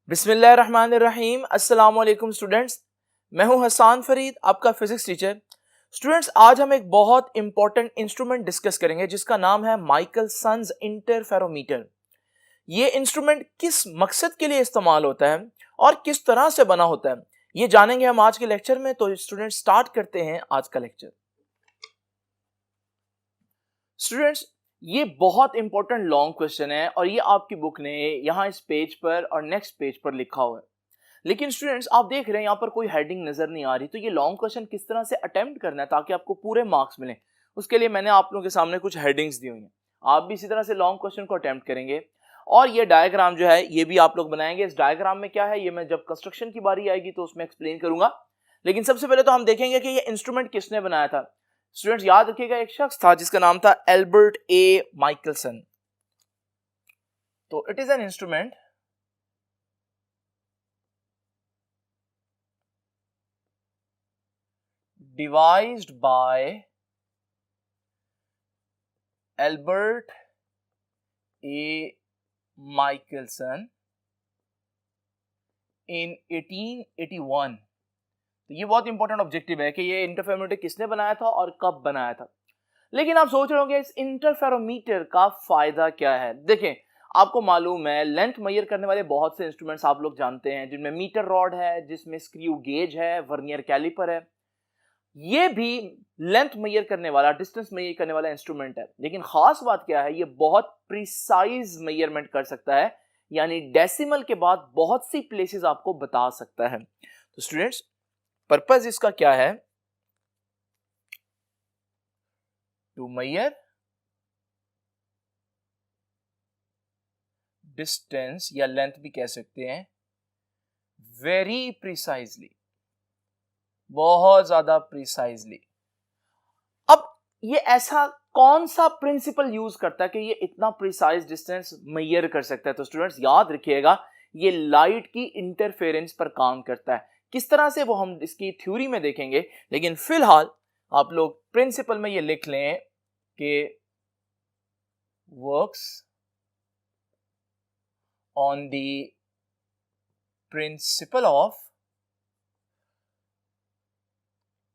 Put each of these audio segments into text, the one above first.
बिस्मिल्लाहिर्रहमानिर्रहीम। अस्सलाम वालेकुम स्टूडेंट्स, मैं हूं हसान फरीद, आपका फिजिक्स टीचर। स्टूडेंट्स, आज हम एक बहुत इंपॉर्टेंट इंस्ट्रूमेंट डिस्कस करेंगे जिसका नाम है माइकलसन्स इंटरफेरोमीटर। ये इंस्ट्रूमेंट किस मकसद के लिए इस्तेमाल होता है और किस तरह से बना होता है, ये जानेंगे हम आज के लेक्चर में। तो स्टूडेंट्स, स्टार्ट करते हैं आज का लेक्चर। स्टूडेंट्स, ये बहुत इंपॉर्टेंट लॉन्ग क्वेश्चन है और ये आपकी बुक ने यहाँ इस पेज पर और नेक्स्ट पेज पर लिखा हुआ है। लेकिन स्टूडेंट्स, आप देख रहे हैं यहाँ पर कोई हेडिंग नजर नहीं आ रही। तो ये लॉन्ग क्वेश्चन किस तरह से अटेम्प्ट करना है ताकि आपको पूरे मार्क्स मिले, उसके लिए मैंने आप लोगों के सामने कुछ हेडिंग्स दी हुई हैं। आप भी इसी तरह से लॉन्ग क्वेश्चन को अटेम्प्ट करेंगे और ये डायग्राम जो है ये भी आप लोग बनाएंगे। इस डायग्राम में क्या है, ये मैं जब कंस्ट्रक्शन की बारी आएगी तो उसमें एक्सप्लेन करूंगा। लेकिन सबसे पहले तो हम देखेंगे कि ये इंस्ट्रूमेंट किसने बनाया था। स्टूडेंट्स, याद रखिएगा, एक शख्स था जिसका नाम था एल्बर्ट ए माइकलसन। तो it is an instrument devised by Albert A. Michelson in 1881। तो ये बहुत इंपॉर्टेंट ऑब्जेक्टिव है कि ये इंटरफेरोमीटर किसने बनाया था और कब बनाया था। लेकिन आप सोच रहे होंगे इस इंटरफेरोमीटर का फायदा क्या है। देखें, आपको मालूम है लेंथ मेजर करने वाले बहुत से इंस्ट्रूमेंट्स आप लोग जानते हैं, जिनमें मीटर रॉड है, जिसमें स्क्रू गेज है, वर्नियर कैलिपर है। ये भी लेंथ मेजर करने वाला, डिस्टेंस मेजर करने वाला इंस्ट्रूमेंट है। लेकिन खास बात क्या है, ये बहुत प्रिसाइज मेजरमेंट कर सकता है, यानी डेसिमल के बाद बहुत सी प्लेसेस आपको बता सकता है। तो स्टूडेंट्स, पर्पस इसका क्या है? टू मेजर डिस्टेंस या लेंथ भी कह सकते हैं, वेरी प्रिसाइजली, बहुत ज्यादा प्रिसाइजली। अब ये ऐसा कौन सा प्रिंसिपल यूज करता है कि ये इतना प्रिसाइज डिस्टेंस मेजर कर सकता है? तो स्टूडेंट्स, याद रखिएगा, ये लाइट की इंटरफेरेंस पर काम करता है। किस तरह से वो हम इसकी थ्योरी में देखेंगे, लेकिन फिलहाल आप लोग प्रिंसिपल में ये लिख लें कि works on the principle of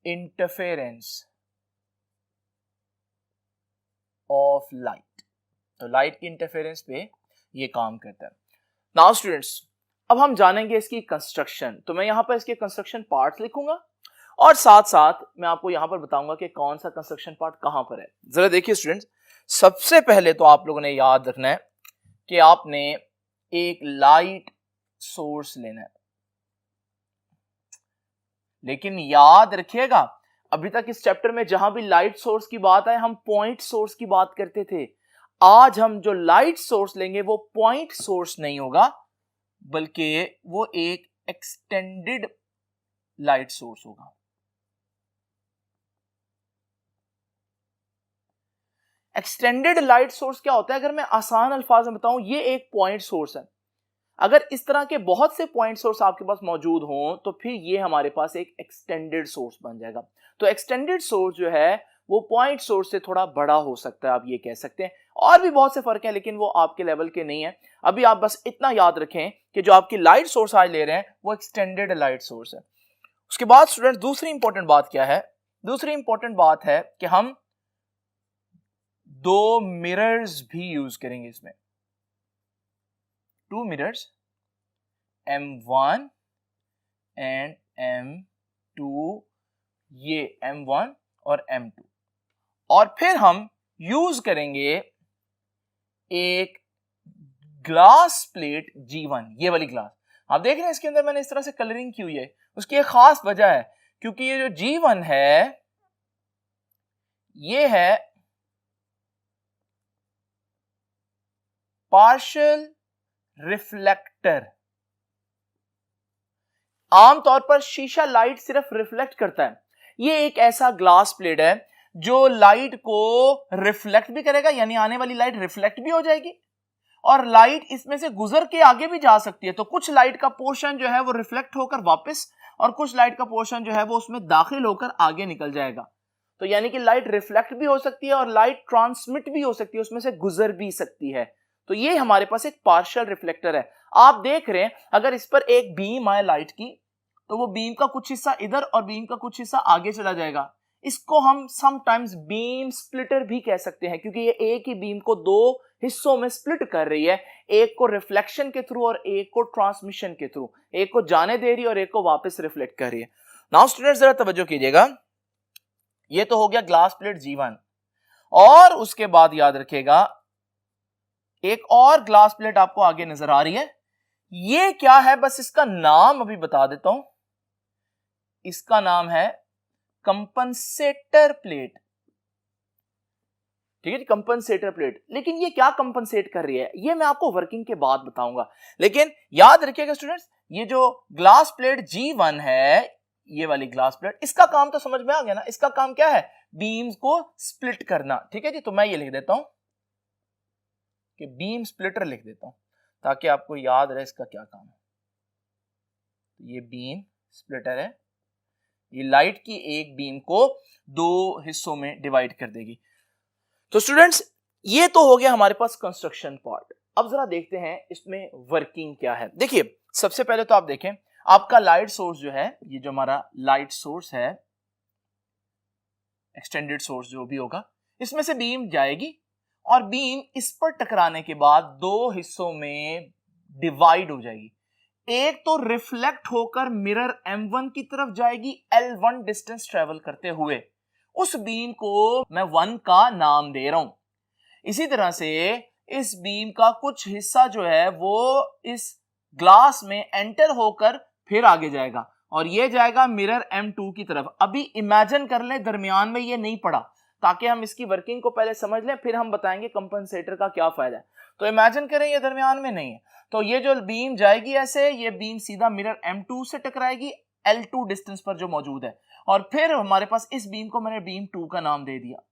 interference of light. तो लाइट की इंटरफेरेंस पे ये काम करता है। नाउ स्टूडेंट्स, अब हम जानेंगे इसकी कंस्ट्रक्शन। तो मैं यहां पर इसके कंस्ट्रक्शन पार्ट्स लिखूंगा और साथ साथ मैं आपको यहां पर बताऊंगा कि कौन सा कंस्ट्रक्शन पार्ट कहां पर है। जरा देखिए स्टूडेंट्स, सबसे पहले तो आप लोगों ने याद रखना है कि आपने एक लाइट सोर्स लेना है। लेकिन याद रखिएगा, अभी तक इस चैप्टर में जहां भी लाइट सोर्स की बात है, हम पॉइंट सोर्स की बात करते थे। आज हम जो लाइट सोर्स लेंगे वो पॉइंट सोर्स नहीं होगा, बल्कि वो एक एक्सटेंडेड लाइट सोर्स होगा। एक्सटेंडेड लाइट सोर्स क्या होता है? अगर मैं आसान अल्फाज में बताऊं, ये एक पॉइंट सोर्स है। अगर इस तरह के बहुत से पॉइंट सोर्स आपके पास मौजूद हों तो फिर ये हमारे पास एक एक्सटेंडेड सोर्स बन जाएगा। तो एक्सटेंडेड सोर्स जो है वो पॉइंट सोर्स से थोड़ा बड़ा हो सकता है, आप ये कह सकते हैं। और भी बहुत से फर्क है, लेकिन वो आपके लेवल के नहीं है। अभी आप बस इतना याद रखें कि जो आपकी लाइट सोर्स आज ले रहे हैं वो एक्सटेंडेड लाइट सोर्स है। उसके बाद स्टूडेंट, दूसरी इंपॉर्टेंट बात क्या है? दूसरी इंपॉर्टेंट बात है कि हम दो मिरर्स भी यूज करेंगे इसमें। To mirrors, M1 and M2, ये M1 और M2। और फिर हम यूज करेंगे एक ग्लास प्लेट G1, ये वाली ग्लास। आप देख रहे हैं इसके अंदर मैंने इस तरह से कलरिंग की हुई है। उसकी एक खास वजह है, क्योंकि ये जो G1 है ये है पार्शियल रिफ्लेक्टर। आमतौर पर शीशा लाइट सिर्फ रिफ्लेक्ट करता है। ये एक ऐसा ग्लास प्लेट है जो लाइट को रिफ्लेक्ट भी करेगा, यानी आने वाली लाइट रिफ्लेक्ट भी हो जाएगी और लाइट इसमें से गुजर के आगे भी जा सकती है। तो कुछ लाइट का पोर्शन जो है वो रिफ्लेक्ट होकर वापस, और कुछ लाइट का पोर्शन जो है वो उसमें दाखिल होकर आगे निकल जाएगा। तो यानी कि लाइट रिफ्लेक्ट भी हो सकती है और लाइट ट्रांसमिट भी हो सकती है, उसमें से गुजर भी सकती है। तो ये हमारे पास एक पार्शियल रिफ्लेक्टर है। आप देख रहे हैं अगर इस पर एक बीम आए लाइट की तो वो बीम का कुछ हिस्सा इधर और बीम का कुछ हिस्सा आगे चला जाएगा। इसको हम समटाइम्स बीम स्प्लिटर भी कह सकते हैं क्योंकि ये एक ही बीम को दो हिस्सों में स्प्लिट कर रही है, एक को रिफ्लेक्शन के थ्रू और एक को ट्रांसमिशन के थ्रू, एक को जाने दे रही है और एक को वापस रिफ्लेक्ट कर रही है। नाउ स्टूडेंट्स जरा तवज्जो कीजिएगा, ये तो हो गया ग्लास प्लेट G1 और उसके बाद याद रखिएगा एक और ग्लास प्लेट आपको आगे नजर आ रही है। ये क्या है, बस इसका नाम अभी बता देता हूं, इसका नाम है कंपनसेटर प्लेट। ठीक है जी, कंपनसेटर प्लेट। लेकिन ये क्या कंपनसेट कर रही है ये मैं आपको वर्किंग के बाद बताऊंगा। लेकिन याद रखिएगा स्टूडेंट्स, ये जो ग्लास प्लेट G1 है, ये वाली ग्लास प्लेट, इसका काम तो समझ में आ गया ना। इसका काम क्या है, बीम्स को स्प्लिट करना। ठीक है जी, तो मैं ये लिख देता हूं कि बीम स्प्लिटर लिख देता हूं ताकि आपको याद रहे इसका क्या काम है। ये बीम स्प्लिटर है, ये लाइट की एक बीम को दो हिस्सों में डिवाइड कर देगी। तो स्टूडेंट्स ये तो हो गया हमारे पास कंस्ट्रक्शन पार्ट। अब जरा देखते हैं इसमें वर्किंग क्या है। देखिए सबसे पहले तो आप देखें आपका लाइट सोर्स जो है, ये जो हमारा लाइट सोर्स है, एक्सटेंडेड सोर्स जो भी होगा, इसमें से बीम जाएगी और बीम इस पर टकराने के बाद दो हिस्सों में डिवाइड हो जाएगी। एक तो रिफ्लेक्ट होकर मिरर M1 की तरफ जाएगी L1 डिस्टेंस ट्रेवल करते हुए, उस बीम को मैं 1 का नाम दे रहा हूं। इसी तरह से इस बीम का कुछ हिस्सा जो है वो इस ग्लास में एंटर होकर फिर आगे जाएगा और ये जाएगा मिरर M2 की तरफ। अभी इमेजिन कर लें दरमियान में ये नहीं पड़ा, ताकि हम इसकी वर्किंग को पहले समझ लें, फिर हम बताएंगे कंपनसेटर का क्या फायदा है। तो इमेजिन करें ये दरमियान में नहीं है, तो ये जो बीम जाएगी ऐसे, ये बीम सीधा मिरर M2 से टकराएगी L2 डिस्टेंस पर जो मौजूद है, और फिर हमारे पास इस बीम को मैंने बीम 2 का नाम दे दिया।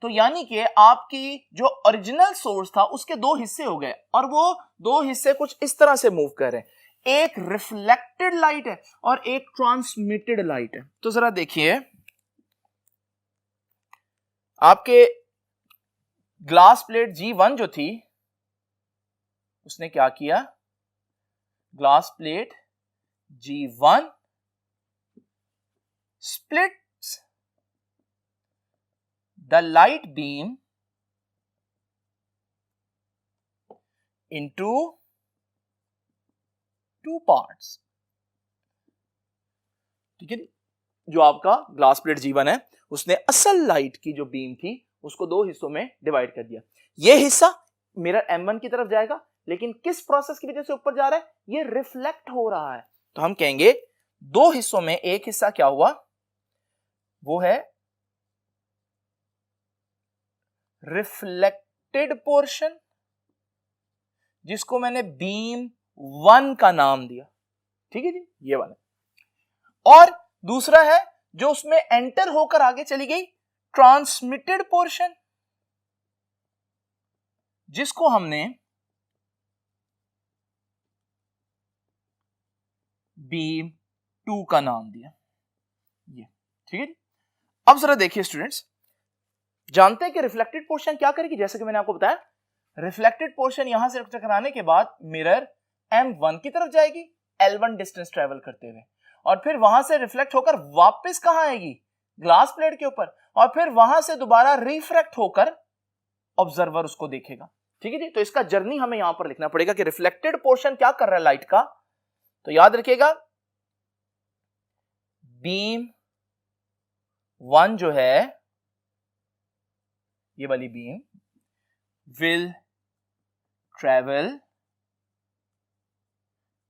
तो यानी कि आपकी जो ओरिजिनल सोर्स था उसके दो हिस्से हो गए और वो दो हिस्से कुछ इस तरह से मूव कर रहे हैं, एक रिफ्लेक्टेड लाइट है और एक ट्रांसमिटेड लाइट है। तो जरा देखिए आपके ग्लास प्लेट G1 जो थी उसने क्या किया, glass plate G1 splits the light beam into two parts। ठीक है, जो आपका ग्लास प्लेट G1 है उसने असल लाइट की जो बीम थी उसको दो हिस्सों में डिवाइड कर दिया। ये हिस्सा मिरर M1 की तरफ जाएगा, लेकिन किस प्रोसेस की वजह से ऊपर जा रहा है, ये रिफ्लेक्ट हो रहा है। तो हम कहेंगे दो हिस्सों में एक हिस्सा क्या हुआ, वो है रिफ्लेक्टेड पोर्शन, जिसको मैंने बीम 1 का नाम दिया। ठीक है जी, ये वाला। और दूसरा है जो उसमें एंटर होकर आगे चली गई, ट्रांसमिटेड पोर्शन, जिसको हमने बीम 2 का नाम दिया। ये ठीक है जी। अब जरा देखिए स्टूडेंट्स, जानते हैं कि रिफ्लेक्टेड पोर्शन क्या करेगी। जैसे कि मैंने आपको बताया, रिफ्लेक्टेड पोर्शन यहां से टकराने के बाद मिरर M1 की तरफ जाएगी L1 डिस्टेंस ट्रेवल करते हुए, और फिर वहां से रिफ्लेक्ट होकर वापस कहां आएगी, ग्लास प्लेट के ऊपर, और फिर वहां से दोबारा रिफ्रैक्ट होकर ऑब्जर्वर उसको देखेगा। ठीक है जी। तो इसका जर्नी हमें यहां पर लिखना पड़ेगा कि रिफ्लेक्टेड पोर्शन क्या कर रहा है लाइट का। तो याद रखिएगा बीम 1 जो है, ये वाली beam will travel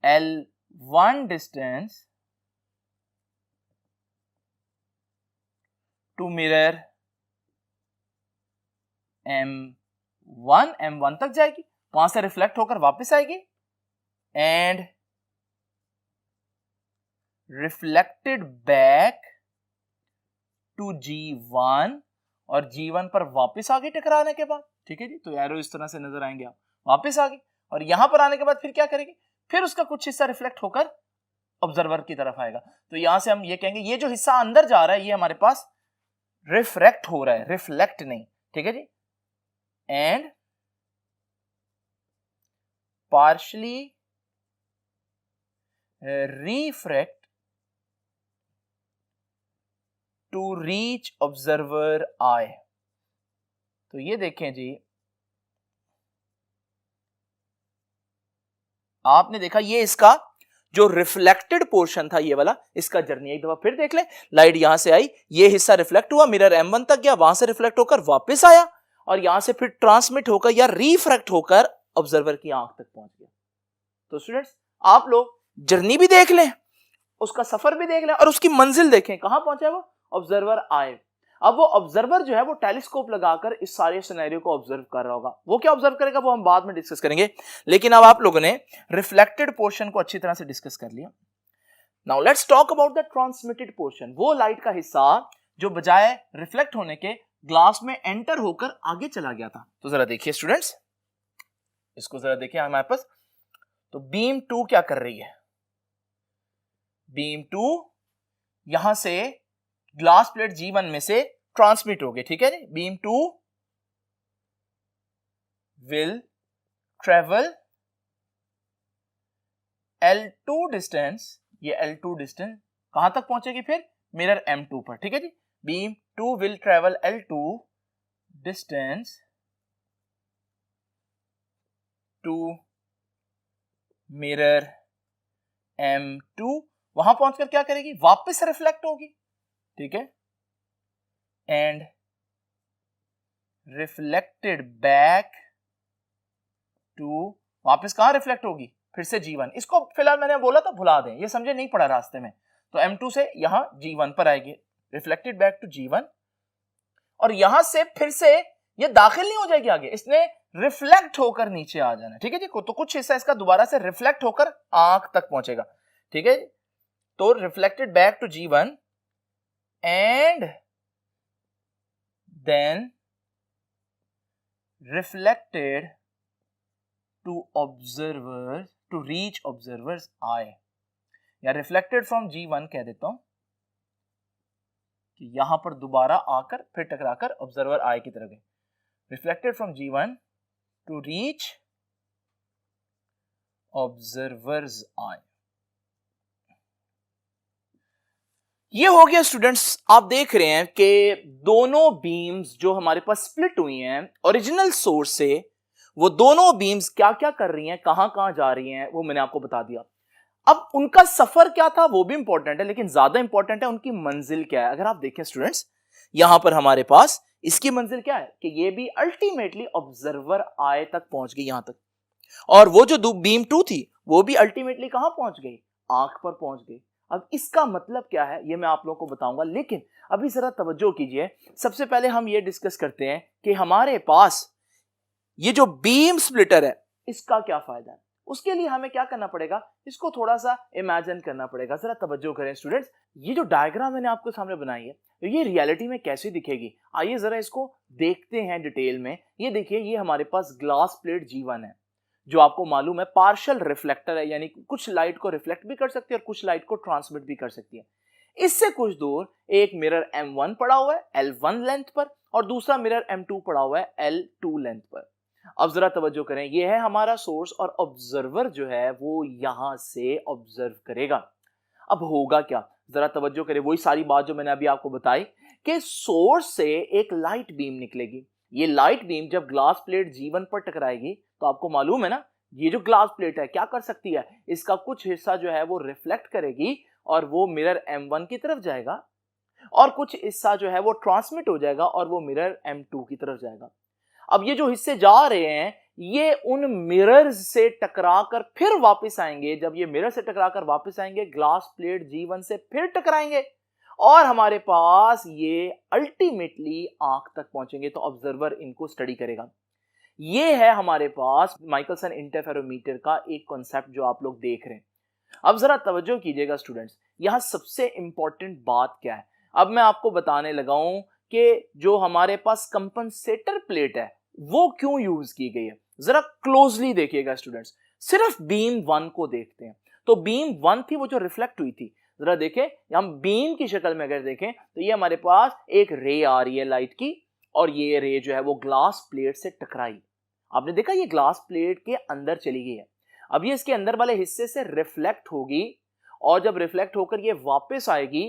L1 distance to mirror M1 तक जाएगी, वहां से रिफ्लेक्ट होकर वापस आएगी and reflected back to G1 और G1 पर वापस आगे टकराने के बाद। ठीक है जी, तो एरो इस तरह से नजर आएंगे, आप वापस आ गए और यहां पर आने के बाद फिर क्या करेंगे, फिर उसका कुछ हिस्सा रिफ्लेक्ट होकर ऑब्जर्वर की तरफ आएगा। तो यहां से हम ये कहेंगे ये जो हिस्सा अंदर जा रहा है ये हमारे पास रिफ्रैक्ट हो रहा है, रिफ्लेक्ट नहीं। ठीक है जी। And partially refract to reach observer eye। तो ये देखें जी, आपने देखा ये इसका जो रिफ्लेक्टेड पोर्शन था ये वाला, इसका जर्नी एक दफा फिर देख ले। लाइट यहां से आई, ये हिस्सा रिफ्लेक्ट हुआ, मिरर M1 तक गया, वहां से रिफ्लेक्ट होकर वापस आया और यहां से फिर ट्रांसमिट होकर या रिफ्रैक्ट होकर ऑब्जर्वर की आंख तक पहुंच गया। तो स्टूडेंट्स आप लोग जर्नी भी देख लें, उसका सफर भी देख लें और उसकी मंजिल देखें, कहां पहुंचा वो, ऑब्जर्वर आए। अब वो ऑब्जर्वर जो है वो टेलीस्कोप लगाकर इस सारे सिनेरियो को ऑब्जर्व कर रहा होगा। वो क्या ऑब्जर्व करेगा वो हम बाद में डिस्कस करेंगे, लेकिन अब आप लोगों ने रिफ्लेक्टेड पोर्शन को अच्छी तरह से डिस्कस कर लिया। Now let's talk about the transmitted portion, वो लाइट का हिस्सा जो बजाय रिफ्लेक्ट होने के ग्लास में एंटर होकर आगे चला गया था। तो जरा देखिए स्टूडेंट्स, इसको जरा देखिए हमारे पास। तो बीम 2 क्या कर रही है, बीम 2 यहां से ग्लास प्लेट G1 में से ट्रांसमिट हो गई, ठीक है जी। Beam 2 will travel L2 distance, ये L2 डिस्टेंस कहां तक पहुंचेगी फिर, मिरर M2 पर, ठीक है जी। Beam 2 will travel L2 distance to mirror M2, वहां पहुंचकर क्या करेगी, वापस रिफ्लेक्ट होगी, ठीक है, एंड रिफ्लेक्टेड बैक टू, वापस कहां रिफ्लेक्ट होगी, फिर से G1। इसको फिलहाल मैंने बोला था भुला दें, ये समझे नहीं पड़ा रास्ते में। तो M2 से यहां G1 पर आएगी, रिफ्लेक्टेड बैक टू G1, और यहां से फिर से ये दाखिल नहीं हो जाएगी आगे, इसने रिफ्लेक्ट होकर नीचे आ जाना, ठीक है जी। तो कुछ हिस्सा इसका दोबारा से रिफ्लेक्ट होकर आंख तक पहुंचेगा, ठीक है। तो reflected back to G1 and then reflected to observer to reach observer's eye, या रिफ्लेक्टेड फ्रॉम G1 कह देता हूं कि यहां पर दोबारा आकर फिर टकराकर ऑब्जर्वर आई की तरफ गए। Reflected from G1 to reach observer's eye. ये हो गया स्टूडेंट्स, आप देख रहे हैं कि दोनों बीम्स जो हमारे पास स्प्लिट हुई हैं ओरिजिनल सोर्स से, वो दोनों बीम्स क्या क्या कर रही हैं, कहां कहां जा रही हैं, वो मैंने आपको बता दिया। अब उनका सफर क्या था वो भी इंपॉर्टेंट है, लेकिन ज्यादा इंपॉर्टेंट है उनकी मंजिल क्या है। अगर आप देखें स्टूडेंट्स, यहां पर हमारे पास इसकी मंजिल क्या है कि ये भी अल्टीमेटली ऑब्जर्वर आई तक पहुंच गई यहां तक, और वो जो बीम 2 थी वो भी अल्टीमेटली कहां पहुंच गई, आंख पर पहुंच गई। अब इसका मतलब क्या है ये मैं आप लोगों को बताऊंगा, लेकिन अभी जरा तवज्जो कीजिए। सबसे पहले हम ये डिस्कस करते हैं कि हमारे पास ये जो बीम स्प्लिटर है इसका क्या फायदा है। उसके लिए हमें क्या करना पड़ेगा, इसको थोड़ा सा इमेजिन करना पड़ेगा। जरा तवज्जो करें स्टूडेंट्स, ये जो डायग्राम मैंने आपको सामने बनाई है ये रियलिटी में कैसी दिखेगी, आइए जरा इसको देखते हैं डिटेल में। ये देखिए, ये हमारे पास ग्लास प्लेट G1 है जो आपको मालूम है पार्शियल रिफ्लेक्टर है, यानी कुछ लाइट को रिफ्लेक्ट भी कर सकती है और कुछ लाइट को ट्रांसमिट भी कर सकती है। इससे कुछ दूर एक मिरर M1 पड़ा हुआ है L1 लेंथ पर, और दूसरा मिरर M2 पड़ा हुआ है L2 लेंथ पर। अब जरा तवज्जो करें, ये है हमारा सोर्स और ऑब्जर्वर जो है वो यहां से ऑब्जर्व करेगा। अब होगा क्या, जरा तवज्जो करें, वही सारी बात जो मैंने अभी आपको बताई कि सोर्स से एक लाइट बीम निकलेगी। ये लाइट बीम जब ग्लास प्लेट G1 पर टकराएगी तो आपको मालूम है ना, ये जो ग्लास प्लेट है क्या कर सकती है, इसका कुछ हिस्सा जो है वो रिफ्लेक्ट करेगी और वो मिरर M1 की तरफ जाएगा, और कुछ हिस्सा जो है वो ट्रांसमिट हो जाएगा और वो मिरर M2 की तरफ जाएगा। अब ये जो हिस्से जा रहे हैं ये उन मिरर्स से टकराकर फिर वापस आएंगे। जब ये मिरर से टकराकर वापस आएंगे ग्लास प्लेट G1 से फिर टकराएंगे और हमारे पास ये अल्टीमेटली आंख तक पहुंचेंगे। तो ऑब्जर्वर इनको स्टडी करेगा। ये है हमारे पास माइकलसन इंटरफेरोमीटर का एक कॉन्सेप्ट जो आप लोग देख रहे हैं। अब जरा तवज्जो कीजिएगा स्टूडेंट्स, यहां सबसे इंपॉर्टेंट बात क्या है। अब मैं आपको बताने लगा हूं कि जो हमारे पास कंपनसेटर प्लेट है वो क्यों यूज की गई है। जरा क्लोजली देखिएगा स्टूडेंट्स, सिर्फ बीम 1 को देखते हैं। तो बीम 1 थी वो जो रिफ्लेक्ट हुई थी, जरा देखें, हम बीम की शक्ल में अगर देखें तो ये हमारे पास एक रे आ रही है लाइट की, और ये रे जो है वो ग्लास प्लेट से टकराई। आपने देखा ये ग्लास प्लेट के अंदर चली गई है। अब ये इसके अंदर वाले हिस्से से रिफ्लेक्ट होगी और जब रिफ्लेक्ट होकर ये वापस आएगी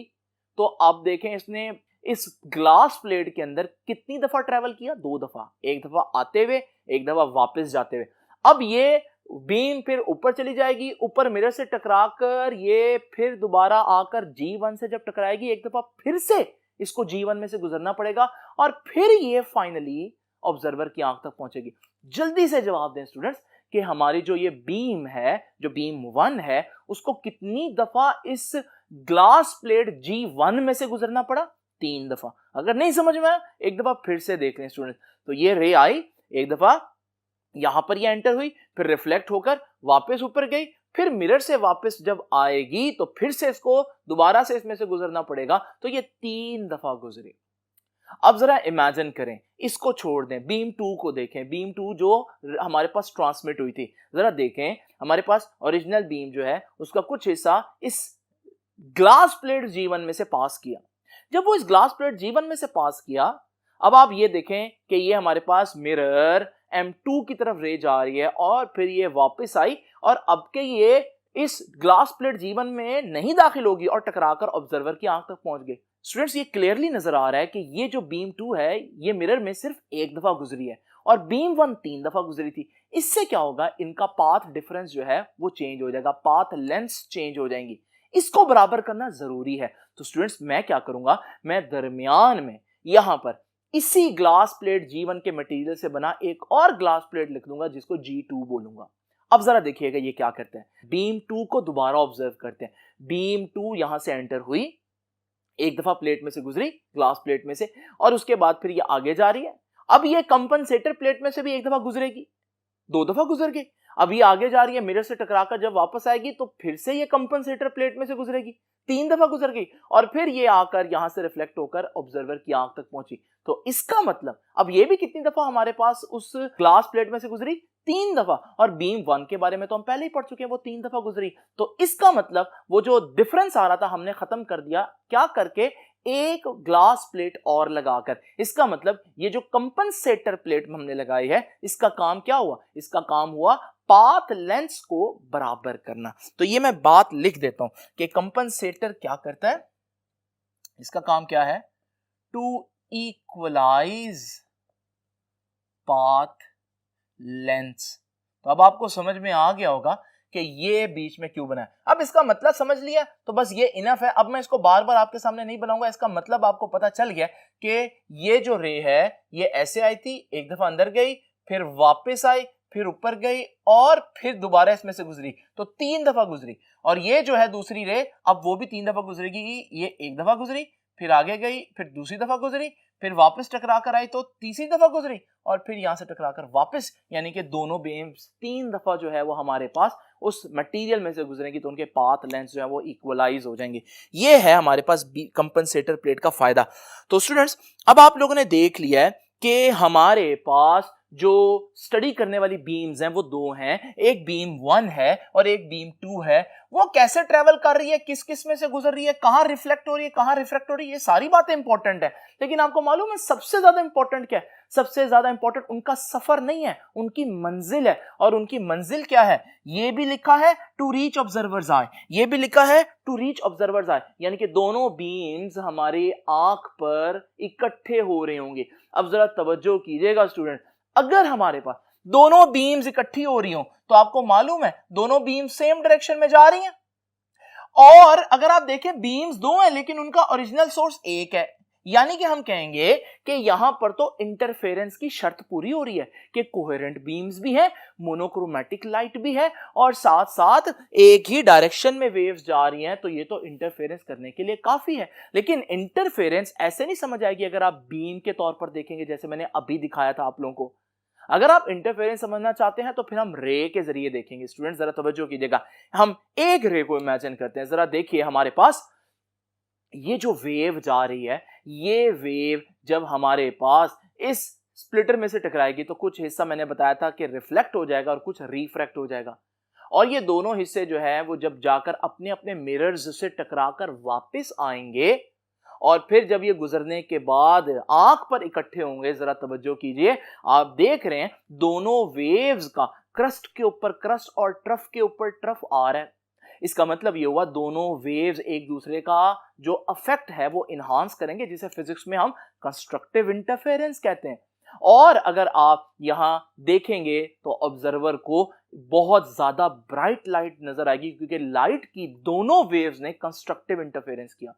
तो आप देखें इसने इस ग्लास प्लेट के अंदर कितनी दफा ट्रेवल किया? 2 दफा, एक दफा आते हुए, एक दफा वापस जाते हुए। अब ये बीम फिर ऊपर चली जाएगी, ऊपर मिरर से टकराकर ये फिर दोबारा आकर G1 से जब टकराएगी, एक दफा फिर से इसको G1 में से गुजरना पड़ेगा और फिर ये फाइनली ऑब्जर्वर की आंख तक पहुंचेगी। जल्दी से जवाब दें स्टूडेंट्स कि हमारी जो ये बीम है, जो बीम 1 है, उसको कितनी दफा इस ग्लास प्लेट G1 में से गुजरना पड़ा? 3 दफा। अगर नहीं समझ में आया, एक दफा फिर से देख लें स्टूडेंट्स। तो ये रे आई, एक दफा यहां पर ये एंटर हुई, फिर रिफ्लेक्ट होकर वापस ऊपर गई, फिर मिरर से वापस जब आएगी तो फिर से इसको दोबारा से इसमें से गुजरना पड़ेगा। तो ये 3 दफा गुजरी। अब जरा इमेजिन करें, इसको छोड़ दें, बीम 2 को देखें, बीम 2 जो हमारे पास ट्रांसमिट हुई थी। जरा देखें, हमारे पास ओरिजिनल बीम जो है उसका कुछ हिस्सा इस ग्लास प्लेट G1 में से पास किया। जब वो इस ग्लास प्लेट G1 में से पास किया, अब आप ये देखें कि ये हमारे पास मिरर M2 की तरफ रे जा रही है और फिर ये वापस आई और अब के ये इस ग्लास प्लेट G1 में नहीं दाखिल होगी और टकराकर ऑब्जर्वर की आंख तक पहुंच गई। स्टूडेंट्स, ये क्लियरली नजर आ रहा है कि ये जो बीम 2 है ये मिरर में सिर्फ एक दफा गुजरी है और बीम 1 3 दफा गुजरी थी। इससे क्या होगा, इनका पाथ डिफरेंस जो है वो चेंज हो जाएगा, पाथ लेंथ्स चेंज हो जाएंगी। इसको बराबर करना जरूरी है। तो स्टूडेंट्स, मैं क्या करूंगा, मैं दरमियान में यहां पर इसी ग्लास प्लेट G1 के मटेरियल से बना एक और ग्लास प्लेट लिख दूंगा जिसको G2 बोलूंगा। अब जरा देखिएगा ये क्या करते हैं। बीम 2 को दोबारा ऑब्जर्व करते हैं। बीम 2 यहां से एंटर हुई, एक दफा प्लेट में से गुजरी, ग्लास प्लेट में से, और उसके बाद फिर ये आगे जा रही है। अब ये कंपनसेटर प्लेट में से भी एक दफा गुजरेगी, 2 दफा गुजर गई। अब ये आगे जा रही है, मिरर से टकराकर जब वापस आएगी तो फिर से ये कंपनसेटर प्लेट में से गुजरेगी, 3 दफा गुजर गई और फिर ये आकर यहां से रिफ्लेक्ट होकर ऑब्जर्वर की आंख तक पहुंची। तो इसका मतलब अब ये भी कितनी दफा हमारे पास उस ग्लास प्लेट में से गुजरी? 3 दफा। और बीम 1 के बारे में तो हम पहले ही पढ़ चुके हैं, वो 3 दफा गुजरी। तो इसका मतलब वो जो डिफरेंस आ रहा था हमने खत्म कर दिया, क्या करके? एक ग्लास प्लेट और लगाकर। इसका मतलब ये जो कंपनसेटर प्लेट हमने लगाई है, इसका काम क्या हुआ? इसका काम हुआ पाथ लेंथ्स को बराबर करना। तो ये मैं बात लिख देता हूं कि कंपनसेटर क्या करता है, इसका काम क्या है? To equalize path lengths. तो अब आपको समझ में आ गया होगा कि ये बीच में क्यों बना है। अब इसका मतलब समझ लिया तो बस ये इनफ है। अब मैं इसको बार बार आपके सामने नहीं बनाऊंगा। इसका मतलब आपको पता चल गया कि ये जो रे है ये ऐसे आई थी, एक दफा अंदर गई, फिर वापस आई, फिर ऊपर गई और फिर दोबारा इसमें से गुजरी, तो 3 दफा गुजरी। और ये जो है दूसरी रे, अब वो भी 3 दफा गुजरेगी। ये एक दफा गुजरी, फिर आगे गई, फिर दूसरी दफा गुजरी, फिर वापस टकरा कर आई तो तीसरी दफा गुजरी और फिर यहां से टकराकर वापस, यानी कि दोनों बीम्स 3 दफा जो है वो हमारे पास उस मटेरियल में से गुजरेंगी, तो उनके पाथ लेंथ जो है वो इक्वलाइज हो जाएंगे। ये है हमारे पास कंपनसेटर प्लेट का फायदा। तो स्टूडेंट्स, अब आप लोगों ने देख लिया है कि हमारे पास जो स्टडी करने वाली बीम्स हैं वो 2 हैं, एक बीम 1 है और एक बीम 2 है। वो कैसे ट्रेवल कर रही है, किस किस में से गुजर रही है, कहां रिफ्लेक्ट हो रही है, कहां रिफ्रैक्ट हो रही है, ये सारी बातें इंपॉर्टेंट है। लेकिन आपको मालूम है सबसे ज्यादा इंपॉर्टेंट क्या है? सबसे ज्यादा इंपॉर्टेंट उनका सफर नहीं है, उनकी मंजिल है। और उनकी मंजिल क्या है? ये भी लिखा है टू रीच ऑब्जर्वर्स आई, ये भी लिखा है टू रीच ऑब्जर्वर्स आई, यानी कि दोनों बीम्स हमारी आंख पर इकट्ठे हो रहे होंगे। अब जरा तवज्जो कीजिएगा स्टूडेंट, अगर हमारे पास दोनों बीम्स इकट्ठी हो रही हो तो आपको मालूम है दोनों बीम्स सेम डायरेक्शन में जा रही हैं। और अगर आप देखें बीम्स 2 हैं लेकिन उनका ओरिजिनल सोर्स एक है, यानी कि हम कहेंगे कि यहां पर तो इंटरफेरेंस की शर्त पूरी हो रही है कि कोहेरेंट बीम्स भी हैं, मोनोक्रोमैटिक लाइट भी है और साथ साथ एक ही डायरेक्शन में वेव्स जा रही हैं, तो ये तो इंटरफेरेंस करने के लिए काफी है। लेकिन इंटरफेरेंस ऐसे नहीं समझ आएगी अगर आप बीम के तौर पर देखेंगे, जैसे मैंने अभी दिखाया था आप लोगों को। अगर आप इंटरफेरेंस समझना चाहते हैं तो फिर हम रे के जरिए देखेंगे। स्टूडेंट जरा तवज्जो कीजिएगा, हम एक रे को इमेजिन करते हैं। जरा देखिए, हमारे पास ये जो वेव जा रही है, ये वेव जब हमारे पास इस स्प्लिटर में से टकराएगी तो कुछ हिस्सा मैंने बताया था कि रिफ्लेक्ट हो जाएगा और कुछ रिफ्रैक्ट हो जाएगा। और ये दोनों हिस्से जो है वो जब जाकर अपने अपने मिरर्स से टकराकर वापस आएंगे और फिर जब ये गुजरने के बाद आंख पर इकट्ठे होंगे। जरा तवज्जो कीजिए, आप देख रहे हैं दोनों वेव्स का क्रस्ट के ऊपर क्रस्ट और ट्रफ के ऊपर ट्रफ आ रहा है। इसका मतलब ये हुआ दोनों वेव्स एक दूसरे का जो अफेक्ट है वो इनहांस करेंगे, जिसे फिजिक्स में हम कंस्ट्रक्टिव इंटरफेरेंस कहते हैं। और अगर आप यहां देखेंगे तो ऑब्जर्वर को बहुत ज्यादा ब्राइट लाइट नजर आएगी, क्योंकि लाइट की दोनों वेव्स ने कंस्ट्रक्टिव इंटरफेरेंस किया।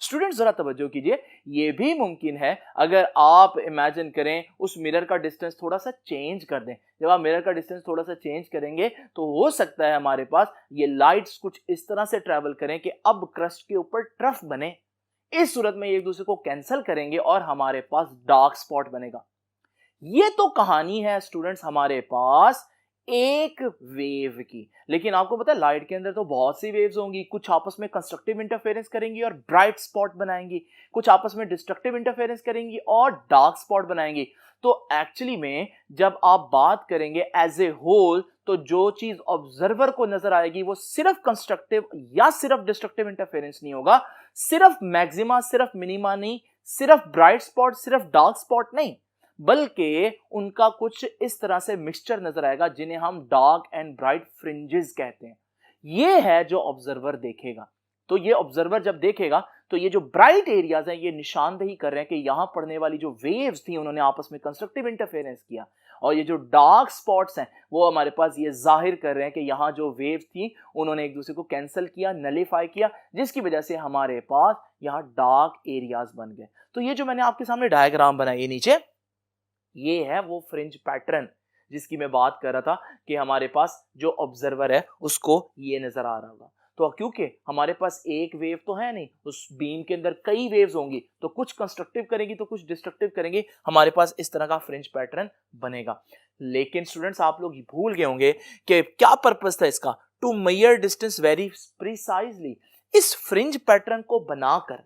स्टूडेंट्स जरा तवज्जो कीजिए, यह भी मुमकिन है अगर आप इमेजिन करें उस मिरर का डिस्टेंस थोड़ा सा चेंज कर दें। जब आप मिरर का डिस्टेंस थोड़ा सा चेंज करेंगे तो हो सकता है हमारे पास ये लाइट्स कुछ इस तरह से ट्रेवल करें कि अब क्रस्ट के ऊपर ट्रफ बने। इस सूरत में एक दूसरे को कैंसिल करेंगे और हमारे पास डार्क स्पॉट बनेगा। ये तो कहानी है स्टूडेंट्स हमारे पास एक वेव की, लेकिन आपको पता है लाइट के अंदर तो बहुत सी वेव्स होंगी। कुछ आपस में कंस्ट्रक्टिव इंटरफेरेंस करेंगी और ब्राइट स्पॉट बनाएंगी, कुछ आपस में डिस्ट्रक्टिव इंटरफेरेंस करेंगी और डार्क स्पॉट बनाएंगी। तो एक्चुअली में जब आप बात करेंगे एज ए होल, तो जो चीज ऑब्जर्वर को नजर आएगी वो सिर्फ कंस्ट्रक्टिव या सिर्फ डिस्ट्रक्टिव इंटरफेरेंस नहीं होगा, सिर्फ मैक्सिमा सिर्फ मिनिमा नहीं, सिर्फ ब्राइट स्पॉट सिर्फ डार्क स्पॉट नहीं, बल्कि उनका कुछ इस तरह से मिक्सचर नजर आएगा जिन्हें हम डार्क एंड ब्राइट फ्रिंजेस कहते हैं। ये है जो ऑब्जर्वर देखेगा। तो ये ऑब्जर्वर जब देखेगा तो ये जो ब्राइट एरियाज हैं ये निशानदेही कर रहे हैं कि यहां पड़ने वाली जो वेव्स थी उन्होंने आपस में कंस्ट्रक्टिव इंटरफेरेंस किया, और ये जो डार्क स्पॉट्स हैं वो हमारे पास ये जाहिर कर रहे हैं कि यहां जो वेव्स थी उन्होंने एक दूसरे को कैंसिल किया, नलीफाई किया, जिसकी वजह से हमारे पास यहां डार्क एरियाज बन गए। तो ये जो मैंने आपके सामने डायग्राम बनाई नीचे, ये है वो फ्रिंज पैटर्न जिसकी मैं बात कर रहा था कि हमारे पास जो ऑब्जर्वर है उसको ये नजर आ रहा होगा। तो क्योंकि हमारे पास एक वेव तो है नहीं, उस बीम के अंदर कई वेव्स होंगी, तो कुछ कंस्ट्रक्टिव करेंगी तो कुछ डिस्ट्रक्टिव करेंगी, हमारे पास इस तरह का फ्रिंज पैटर्न बनेगा। लेकिन स्टूडेंट्स आप लोग भूल गए होंगे कि क्या पर्पस था इसका, to measure distance very precisely. इस फ्रिंज पैटर्न को बनाकर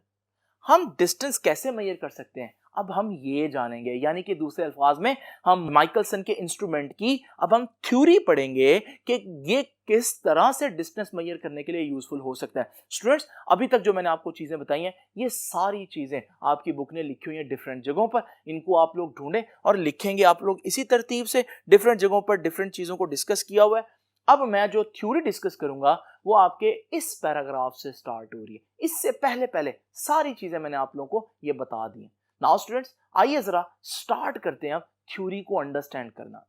हम डिस्टेंस कैसे मेजर कर सकते हैं, अब हम ये जानेंगे। यानी कि दूसरे अल्फाज में हम माइकलसन के इंस्ट्रूमेंट की अब हम थ्योरी पढ़ेंगे कि ये किस तरह से डिस्टेंस मेजर करने के लिए यूजफुल हो सकता है। स्टूडेंट्स अभी तक जो मैंने आपको चीजें बताई हैं ये सारी चीजें आपकी बुक ने लिखी हुई हैं डिफरेंट जगहों पर। इनको आप लोग ढूंढें और लिखेंगे आप लोग इसी तरतीब से, डिफरेंट जगहों पर डिफरेंट चीजों को डिस्कस किया हुआ है। अब मैं जो थ्योरी डिस्कस करूंगा वो आपके इस पैराग्राफ से स्टार्ट हो रही है। इससे पहले पहले सारी चीजें मैंने आप लोगों को ये बता दी हैं। नाउ स्टूडेंट्स आइए जरा स्टार्ट करते हैं अब थ्योरी को अंडरस्टैंड करना।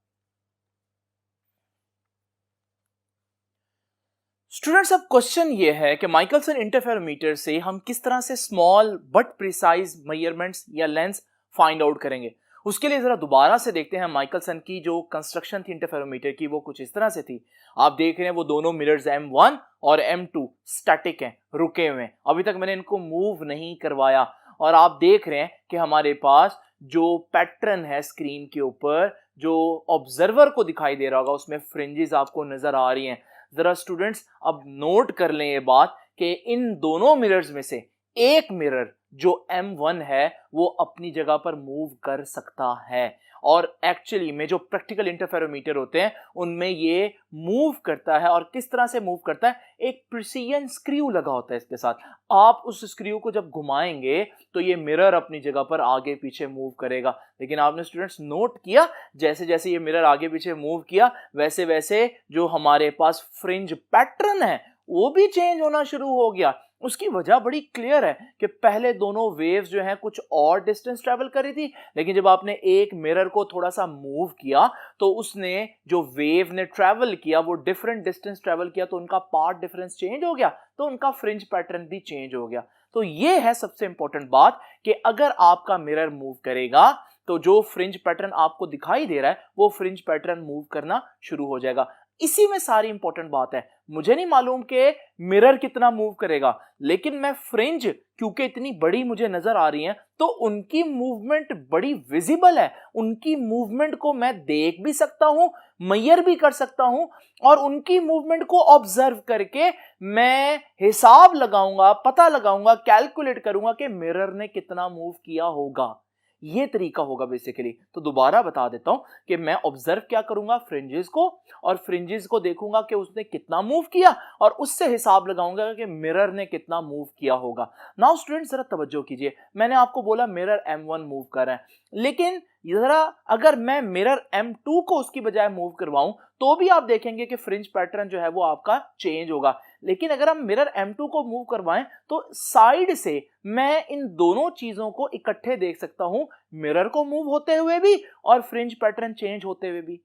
स्टूडेंट्स अब क्वेश्चन ये है कि माइकलसन इंटरफेरोमीटर से हम किस तरह से स्मॉल बट प्रिसाइज मेजरमेंट्स या लेंस फाइंड आउट करेंगे। उसके लिए जरा दोबारा से देखते हैं माइकलसन की जो कंस्ट्रक्शन थी इंटरफेरोमीटर की, वो कुछ इस तरह से थी। आप देख रहे हैं वो दोनों मिरर्स M1 और M2 स्टैटिक हैं, रुके हुए हैं, अभी तक मैंने इनको मूव नहीं करवाया। और आप देख रहे हैं कि हमारे पास जो पैटर्न है स्क्रीन के ऊपर जो ऑब्जर्वर को दिखाई दे रहा होगा उसमें फ्रिंजेस आपको नजर आ रही हैं। जरा स्टूडेंट्स अब नोट कर लें ये बात कि इन दोनों मिरर्स में से एक मिरर जो M1 है वो अपनी जगह पर मूव कर सकता है, और एक्चुअली में जो प्रैक्टिकल इंटरफेरोमीटर होते हैं उनमें ये मूव करता है। और किस तरह से मूव करता है, एक प्रिसीजन स्क्रू लगा होता है इसके साथ। आप उस स्क्रू को जब घुमाएंगे तो ये मिरर अपनी जगह पर आगे पीछे मूव करेगा। लेकिन आपने स्टूडेंट्स नोट किया जैसे जैसे ये मिरर आगे पीछे मूव किया वैसे वैसे जो हमारे पास फ्रिंज पैटर्न है वो भी चेंज होना शुरू हो गया। उसकी वजह बड़ी क्लियर है कि पहले दोनों वेव्स जो हैं कुछ और डिस्टेंस ट्रैवल कर रही थी, लेकिन जब आपने एक मिरर को थोड़ा सा मूव किया तो उसने जो वेव ने ट्रैवल किया वो डिफरेंट डिस्टेंस ट्रैवल किया, तो उनका पाथ डिफरेंस चेंज हो गया, तो उनका फ्रिंज पैटर्न भी चेंज हो गया। तो ये है सबसे इंपॉर्टेंट बात कि अगर आपका मिरर मूव करेगा तो जो फ्रिंज पैटर्न आपको दिखाई दे रहा है वो फ्रिंज पैटर्न मूव करना शुरू हो जाएगा। इसी में सारी इंपॉर्टेंट बात है। मुझे नहीं मालूम कि मिरर कितना मूव करेगा, लेकिन मैं फ्रिंज क्योंकि इतनी बड़ी मुझे नजर आ रही हैं तो उनकी मूवमेंट बड़ी विजिबल है, उनकी मूवमेंट को मैं देख भी सकता हूं, मेजर भी कर सकता हूं, और उनकी मूवमेंट को ऑब्जर्व करके मैं हिसाब लगाऊंगा, पता लगाऊंगा, कैलकुलेट करूंगा कि मिरर ने कितना मूव किया होगा। ये तरीका होगा बेसिकली। तो दोबारा बता देता हूं कि मैं ऑब्जर्व क्या करूंगा, फ्रिंजेस को, और फ्रिंजेस को देखूंगा कि उसने कितना मूव किया और उससे हिसाब लगाऊंगा कि मिरर ने कितना मूव किया होगा। नाउ स्टूडेंट्स जरा तवज्जो कीजिए, मैंने आपको बोला मिरर M1 मूव कर रहा है, लेकिन जरा अगर मैं मिरर M2 को उसकी बजाय मूव करवाऊं तो भी आप देखेंगे कि फ्रिंज पैटर्न जो है वो आपका चेंज होगा। लेकिन अगर हम मिरर M2 को मूव करवाएं तो साइड से मैं इन दोनों चीजों को इकट्ठे देख सकता हूं, मिरर को मूव होते हुए भी और फ्रिंज पैटर्न चेंज होते हुए भी।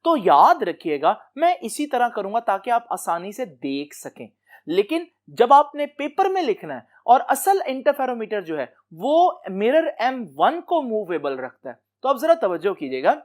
तो याद रखिएगा मैं इसी तरह करूंगा ताकि आप आसानी से देख सकें। लेकिन जब आपने पेपर में लिखना है और असल इंटरफेरोमीटर जो है वो मिरर M1 को मूवेबल रखता है, तो आप जरा तवज्जो कीजिएगा,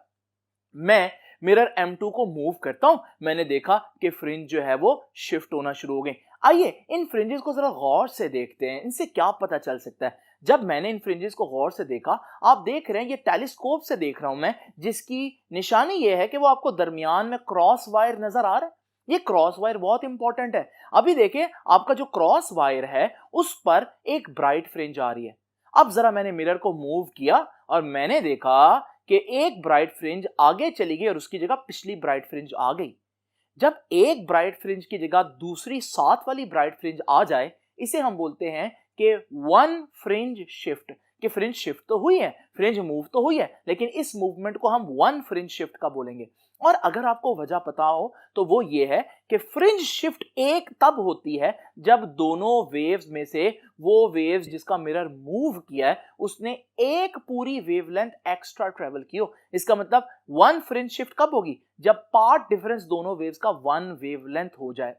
मैं मिरर M2 को मूव करता हूं, मैंने देखा कि फ्रिंज जो है वो शिफ्ट होना शुरू हो गए। आइए इन फ्रिंजेस को जरा गौर से देखते हैं, इनसे क्या पता चल सकता है। जब मैंने इन फ्रिंजेस को गौर से देखा, आप देख रहे हैं ये टेलीस्कोप से देख रहा हूं मैं, जिसकी निशानी ये है कि वो आपको दरमियान में क्रॉस वायर नजर आ रहा है। ये क्रॉस वायर बहुत इंपॉर्टेंट है। अभी देखिए आपका जो क्रॉस वायर है उस पर एक ब्राइट फ्रिंज आ रही है। अब जरा मैंने मिरर को मूव किया और मैंने देखा कि एक ब्राइट फ्रिंज आगे चली गई और उसकी जगह पिछली ब्राइट फ्रिंज आ गई। जब एक ब्राइट फ्रिंज की जगह दूसरी साथ वाली ब्राइट फ्रिंज आ जाए, इसे हम बोलते हैं कि वन फ्रिंज शिफ्ट। कि फ्रिंज शिफ्ट तो हुई है, फ्रिंज मूव तो हुई है, लेकिन इस मूवमेंट को हम वन फ्रिंज शिफ्ट का बोलेंगे। और अगर आपको वजह पता हो तो वो ये है कि फ्रिंज शिफ्ट एक तब होती है जब दोनों वेव्स में से वो वेव्स जिसका मिरर मूव किया है उसने एक पूरी वेवलेंथ एक्स्ट्रा ट्रेवल की हो। इसका मतलब वन फ्रिंज शिफ्ट कब होगी, जब पार्ट डिफरेंस दोनों वेव्स का वन वेवलेंथ हो जाए।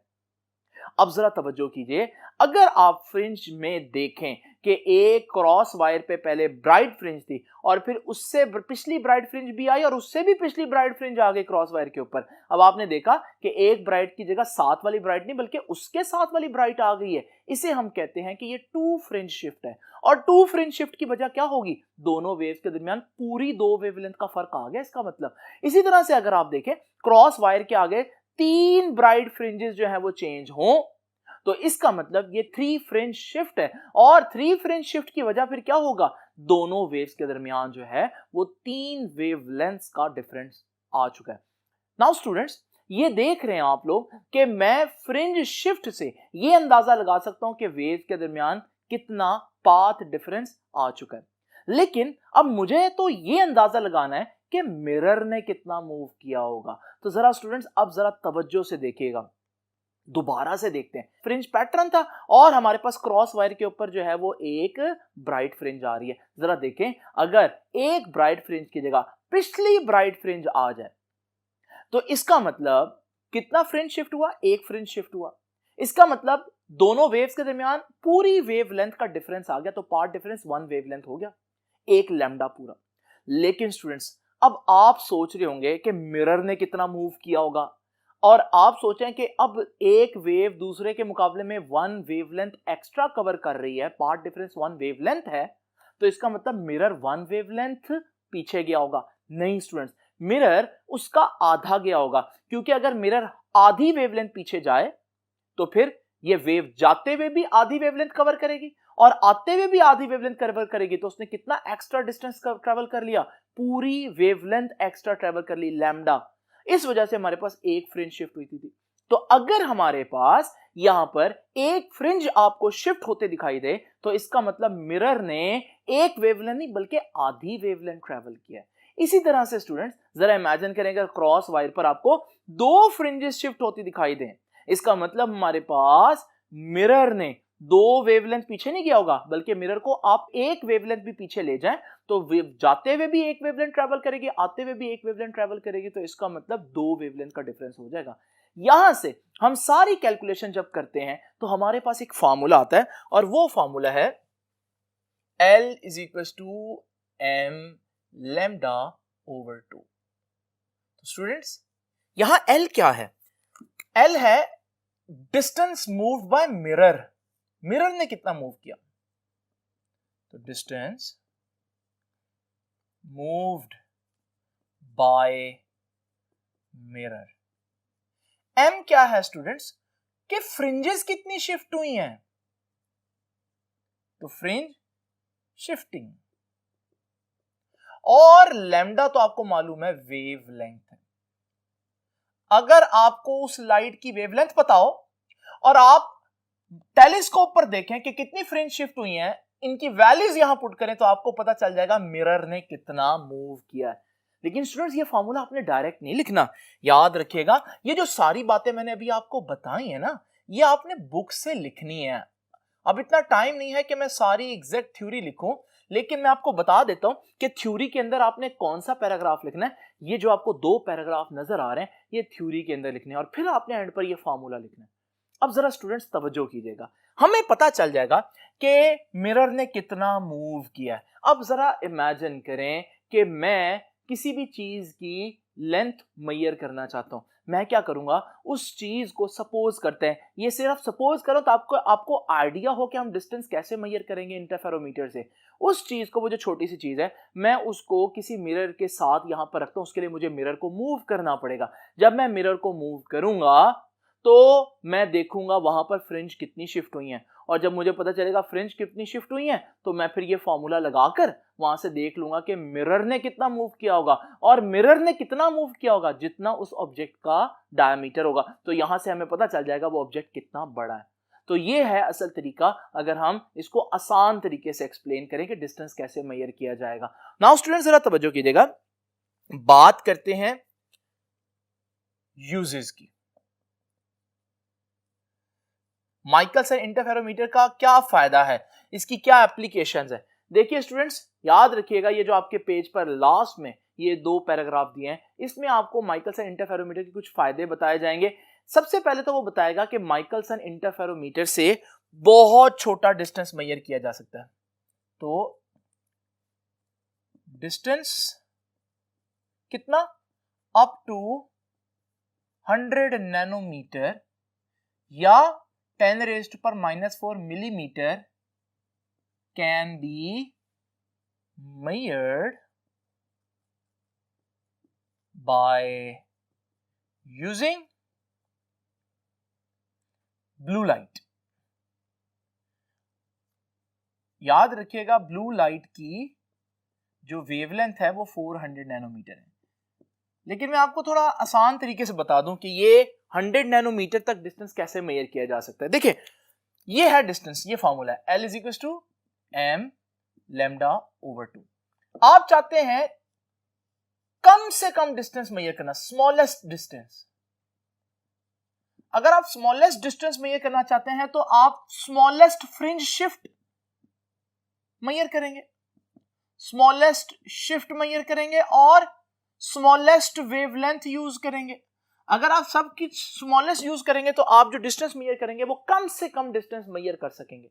अब जरा तवज्जो कीजिए, अगर आप फ्रिंज में देखें कि एक क्रॉस वायर पे पहले ब्राइट फ्रिंज थी और फिर उससे पिछली ब्राइट फ्रिंज भी आई और उससे भी पिछली ब्राइट फ्रिंज आ गई क्रॉस वायर के ऊपर। अब आपने देखा कि एक ब्राइट की जगह साथ वाली ब्राइट नहीं बल्कि उसके साथ वाली ब्राइट आ गई है। इसे हम कहते हैं कि ये टू फ्रिंज शिफ्ट है। और टू फ्रिंज शिफ्ट की वजह क्या होगी, दोनों वेव्स के दरमियान पूरी दो वेवलेंथ का फर्क आ गया इसका मतलब। इसी तरह से अगर आप देखें क्रॉस वायर के आगे तीन ब्राइट फ्रिंजेस जो है वो चेंज हो तो इसका मतलब ये थ्री फ्रिंज शिफ्ट है। और थ्री फ्रिंज शिफ्ट की वजह फिर क्या होगा, दोनों वेव्स के दरमियान जो है वो तीन वेवलेंथ्स का डिफरेंस आ चुका है। नाउ स्टूडेंट्स ये देख रहे हैं आप लोग कि मैं फ्रिंज शिफ्ट से ये अंदाजा लगा सकता हूं कि वेव के दरमियान कितना पाथ डिफरेंस आ चुका है। लेकिन अब मुझे तो ये अंदाजा लगाना है कि मिरर ने कितना मूव किया होगा। तो जरा स्टूडेंट्स अब जरा तवज्जो से देखिएगा, दोबारा से देखते हैं। फ्रिंज पैटर्न था और हमारे पास क्रॉस वायर के ऊपर जो है वो एक ब्राइट फ्रिंज आ रही है। जरा देखें, अगर एक ब्राइट फ्रिंज की जगह पिछली ब्राइट फ्रिंज आ जाए तो इसका मतलब कितना फ्रिंज शिफ्ट हुआ, एक फ्रिंज शिफ्ट हुआ। इसका मतलब दोनों वेव्स के दरमियान पूरी वेवलेंथ का डिफरेंस आ गया, तो पार्ट डिफरेंस वन वेवलेंथ हो गया, एक लैम्डा पूरा। लेकिन स्टूडेंट्स अब आप सोच रहे होंगे कि मिरर ने कितना मूव किया होगा, और आप सोचें कि अब एक वेव दूसरे के मुकाबले में वन वेवलेंथ एक्स्ट्रा कवर कर रही है, पार्ट डिफरेंस वन वेवलेंथ है, तो इसका मतलब मिरर वन वेवलेंथ पीछे गया होगा। नहीं स्टूडेंट्स, मिरर उसका आधा गया होगा, क्योंकि अगर मिरर आधी वेवलेंथ पीछे जाए तो फिर ये वेव जाते हुए भी आधी वेवलेंथ कवर करेगी और आते हुए भी आधी वेवलेंथ कवर करेगी, तो उसने कितना एक्स्ट्रा डिस्टेंस ट्रेवल कर लिया, पूरी वेवलेंथ एक्स्ट्रा ट्रेवल कर ली, लैम्डा। इस वजह से हमारे पास एक फ्रिंज शिफ्ट हुई थी। तो अगर हमारे पास यहां पर एक फ्रिंज आपको शिफ्ट होते दिखाई दे तो इसका मतलब मिरर ने एक वेवलेंथ नहीं बल्कि आधी वेवलेंथ ट्रेवल किया है। इसी तरह से स्टूडेंट्स जरा इमेजिन करेंगे क्रॉस वायर पर आपको दो फ्रिंजेस शिफ्ट होती दिखाई दें, इसका मतलब हमारे पास मिरर ने दो वेवलेंथ पीछे नहीं गया होगा, बल्कि मिरर को आप एक वेवलेंथ भी पीछे ले जाएं तो वेव जाते हुए भी एक वेवलेंथ ट्रैवल करेगी, आते हुए भी एक वेवलेंथ ट्रैवल करेगी, तो इसका मतलब दो वेवलेंथ का डिफरेंस हो जाएगा। यहां से हम सारी कैलकुलेशन जब करते हैं तो हमारे पास एक फार्मूला आता है और वो फार्मूला है L is equal to m lambda over 2। तो स्टूडेंट्स यहां L क्या है, L है distance moved by mirror. Mirror ने कितना मूव किया, तो distance moved by mirror. M क्या है स्टूडेंट्स, कि फ्रिंजेस कितनी शिफ्ट हुई हैं, तो फ्रिंज शिफ्टिंग। और लैम्डा तो आपको मालूम है वेव लेंथ है। अगर आपको उस लाइट की वेवलेंथ पता हो और आप टेलीस्कोप पर देखें कि कितनी फ्रिंज शिफ्ट हुई हैं, इनकी वैल्यूज यहां पुट करें तो आपको पता चल जाएगा मिरर ने कितना मूव किया है। लेकिन स्टूडेंट्स ये फॉर्मूला आपने डायरेक्ट नहीं लिखना, याद रखिएगा ये जो सारी बातें मैंने अभी आपको बताई है ना, ये आपने बुक से लिखनी है। अब इतना टाइम नहीं है कि मैं सारी एग्जैक्ट थ्योरी लिखूं, लेकिन मैं आपको बता देता हूं कि थ्योरी के अंदर आपने कौन सा पैराग्राफ लिखना है। ये जो आपको 2 पैराग्राफ नजर आ रहे हैं ये थ्योरी के अंदर लिखने हैं और फिर आपने एंड पर ये फार्मूला लिखना है। अब जरा स्टूडेंट्स तवज्जो कीजिएगा, हमें पता चल जाएगा कि मिरर ने कितना मूव किया है। अब जरा इमेजिन करें कि मैं किसी भी चीज की लेंथ मेजर करना चाहता हूं। मैं क्या करूंगा, उस चीज को सपोज करते हैं, ये सिर्फ सपोज करो तो आपको आइडिया हो कि हम डिस्टेंस कैसे मेजर करेंगे इंटरफेरोमीटर से। उस चीज को, वो जो छोटी सी चीज है, मैं उसको किसी मिरर के साथ यहां पर रखता हूं। उसके लिए मुझे मिरर को मूव करना पड़ेगा। जब मैं मिरर को मूव करूंगा तो मैं देखूंगा वहां पर फ्रिंज कितनी शिफ्ट हुई हैं, और जब मुझे पता चलेगा फ्रिंज कितनी शिफ्ट हुई हैं तो मैं फिर ये फॉर्मूला लगाकर वहां से देख लूंगा कि मिरर ने कितना मूव किया होगा। और मिरर ने कितना मूव किया होगा, जितना उस ऑब्जेक्ट का डायमीटर होगा। तो यहां से हमें पता चल जाएगा वो ऑब्जेक्ट कितना बड़ा है। तो ये है असल तरीका, अगर हम इसको आसान तरीके से एक्सप्लेन करें कि डिस्टेंस कैसे मेजर किया जाएगा। नाउ स्टूडेंट्स जरा तवज्जो कीजिएगा, बात करते हैं यूजेस की। माइकलसन इंटरफेरोमीटर का क्या फायदा है, इसकी क्या एप्लीकेशंस है। देखिए स्टूडेंट्स, याद रखिएगा ये जो आपके पेज पर लास्ट में ये 2 पैराग्राफ दिए हैं, इसमें आपको माइकलसन इंटरफेरोमीटर के कुछ फायदे बताए जाएंगे। सबसे पहले तो वो बताएगा कि माइकलसन इंटरफेरोमीटर से बहुत छोटा डिस्टेंस मेजर किया जा सकता है। तो डिस्टेंस कितना, अप टू 100 नैनोमीटर या 10⁻⁻⁴ millimeter can be measured by using blue light। याद रखिएगा ब्लू लाइट की जो वेवलेंथ है वो 400 नैनोमीटर है। लेकिन मैं आपको थोड़ा आसान तरीके से बता दूं कि ये 100 नैनोमीटर तक डिस्टेंस कैसे मेजर किया जा सकता है। देखिए ये है डिस्टेंस, ये फॉर्मूला है L = m λ/2। आप चाहते हैं कम से कम डिस्टेंस मेजर करना, स्मॉलेस्ट डिस्टेंस। अगर आप स्मॉलेस्ट डिस्टेंस मेजर करना चाहते हैं तो आप स्मॉलेस्ट फ्रिंज शिफ्ट मेजर करेंगे, स्मॉलेस्ट शिफ्ट मेजर करेंगे और स्मॉलेस्ट वेवलेंथ यूज करेंगे। अगर आप सबकी स्मॉलेस्ट यूज करेंगे तो आप जो डिस्टेंस मेजर करेंगे वो कम से कम डिस्टेंस मेजर कर सकेंगे।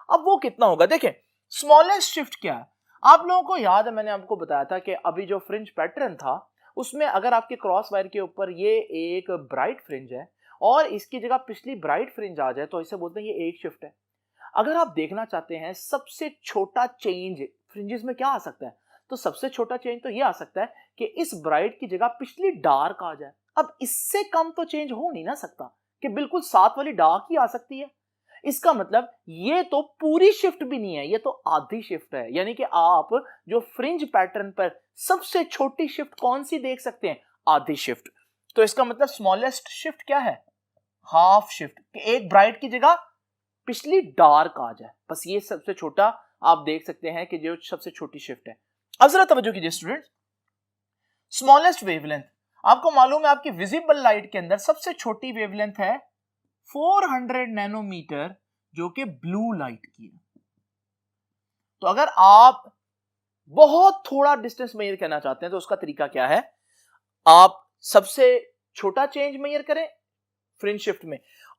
अब वो कितना होगा, देखें स्मॉलेस्ट शिफ्ट क्या है। आप लोगों को याद है, मैंने आपको बताया था कि अभी जो फ्रिंज पैटर्न था उसमें अगर आपके क्रॉस वायर के ऊपर ये एक ब्राइट फ्रिंज है और इसकी जगह पिछली ब्राइट फ्रिंज आ जाए तो इसे बोलते हैं ये एक शिफ्ट है। अगर आप देखना चाहते हैं सबसे छोटा चेंज फ्रिंजेस में क्या आ सकता है, तो सबसे छोटा चेंज तो ये आ सकता है कि इस ब्राइट की जगह पिछली डार्क आ जाए। अब इससे कम तो चेंज हो नहीं ना सकता कि बिल्कुल साथ वाली डार्क ही आ सकती है। इसका मतलब ये तो पूरी शिफ्ट भी नहीं है, ये तो आधी शिफ्ट है। यानी कि आप जो फ्रिंज पैटर्न पर सबसे छोटी शिफ्ट कौन सी देख सकते हैं, आधी शिफ्ट। तो इसका मतलब स्मॉलेस्ट शिफ्ट क्या है, हाफ शिफ्ट, कि एक ब्राइट की जगह पिछली डार्क आ जाए। बस ये सबसे छोटा आप देख सकते हैं कि जो सबसे छोटी शिफ्ट है। अब जरा तवज्जो कीजिए स्टूडेंट, स्मॉलेस्ट वेवलेंथ आपको मालूम है आपकी विजिबल लाइट के अंदर सबसे छोटी वेवलेंथ है 400 नैनोमीटर, जो कि ब्लू लाइट की है। तो अगर आप बहुत थोड़ा डिस्टेंस मेजर करना चाहते हैं तो उसका तरीका क्या है, आप सबसे छोटा चेंज मेजर करें फ्रिंज शिफ्ट में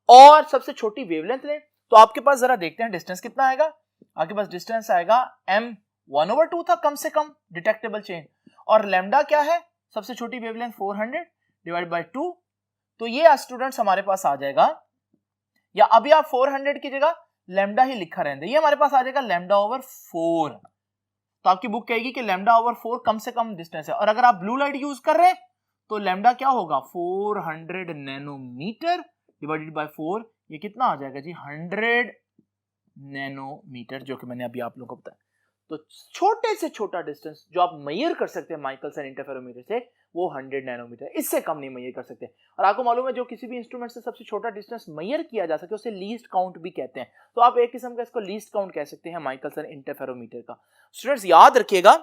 और सबसे छोटी वेवलेंथ लें। तो आपके पास जरा देखते हैं डिस्टेंस कितना आएगा। आपके पास डिस्टेंस आएगा m 1/2 था कम से कम डिटेक्टेबल चेंज, और लैम्डा क्या है, सबसे छोटी वेवलेंथ 400 / 2। तो ये स्टूडेंट्स हमारे पास आ जाएगा, या अभी आप 400 की जगह लैम्डा ही लिखा रहने, ये हमारे पास आ जाएगा λ/4। तो आपकी बुक कहेगी कि λ/4 कम से कम डिस्टेंस है। और अगर आप ब्लू लाइट यूज कर रहे हैं तो लैम्डा क्या होगा, 400 नैनोमीटर / 4। ये कितना आ जाएगा जी, 100 नैनोमीटर, जो कि मैंने अभी आप लोगों को बताया। तो छोटे से छोटा डिस्टेंस जो आप मेजर कर सकते हैं माइकलसन इंटरफेरोमीटर से वो 100 नैनोमीटर, इससे कम नहीं मेजर कर सकते। और आपको मालूम है जो किसी भी इंस्ट्रूमेंट से सबसे छोटा डिस्टेंस मेजर किया जा सके उसे लीस्ट काउंट भी कहते हैं। तो आप एक किस्म का इसको लीस्ट काउंट कह सकते हैं माइकलसन इंटरफेरोमीटर का। स्टूडेंट्स याद रखिएगा,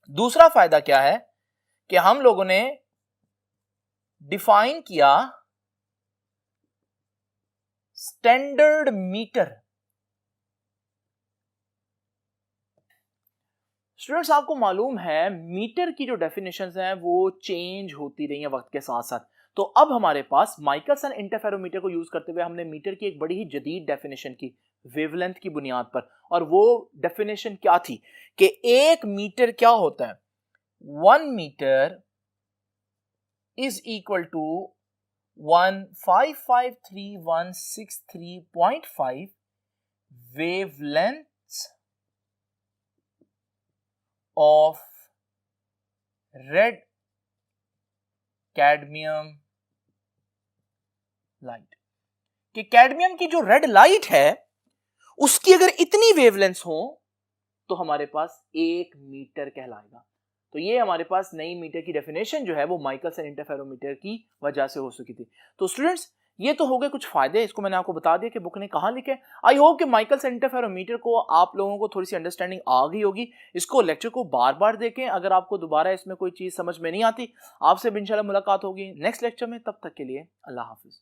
दूसरा फायदा क्या है कि हम लोगों ने डिफाइन किया स्टैंडर्ड मीटर। स्टूडेंट्स आपको मालूम है मीटर की जो डेफिनेशंस हैं वो चेंज होती रही हैं वक्त के साथ साथ। तो अब हमारे पास माइकलसन इंटरफेरोमीटर को यूज करते हुए हमने मीटर की एक बड़ी ही जदीद डेफिनेशन की वेवलेंथ की बुनियाद पर। और वो डेफिनेशन क्या थी कि एक मीटर क्या होता है, 1 meter is equal to 1553163.5 wavelength of red cadmium light. कि कैडमियम की जो रेड लाइट है उसकी अगर इतनी वेवलेंथ हो तो हमारे पास 1 मीटर कहलाएगा। तो ये हमारे पास नई मीटर की डेफिनेशन जो है वो माइकलसन इंटरफेरोमीटर की वजह से हो सकी थी। तो स्टूडेंट्स ये तो हो गए कुछ फायदे, इसको मैंने आपको बता दिया कि बुक ने कहाँ लिखे। आई होप कि माइकलसन इंटरफेरोमीटर को आप लोगों को थोड़ी सी अंडरस्टैंडिंग आ गई होगी। इसको लेक्चर को बार बार देखें, अगर आपको दोबारा इसमें कोई चीज़ समझ में नहीं आती आपसे इंशाल्लाह मुलाकात होगी नेक्स्ट लेक्चर में। तब तक के लिए अल्लाह हाफिज।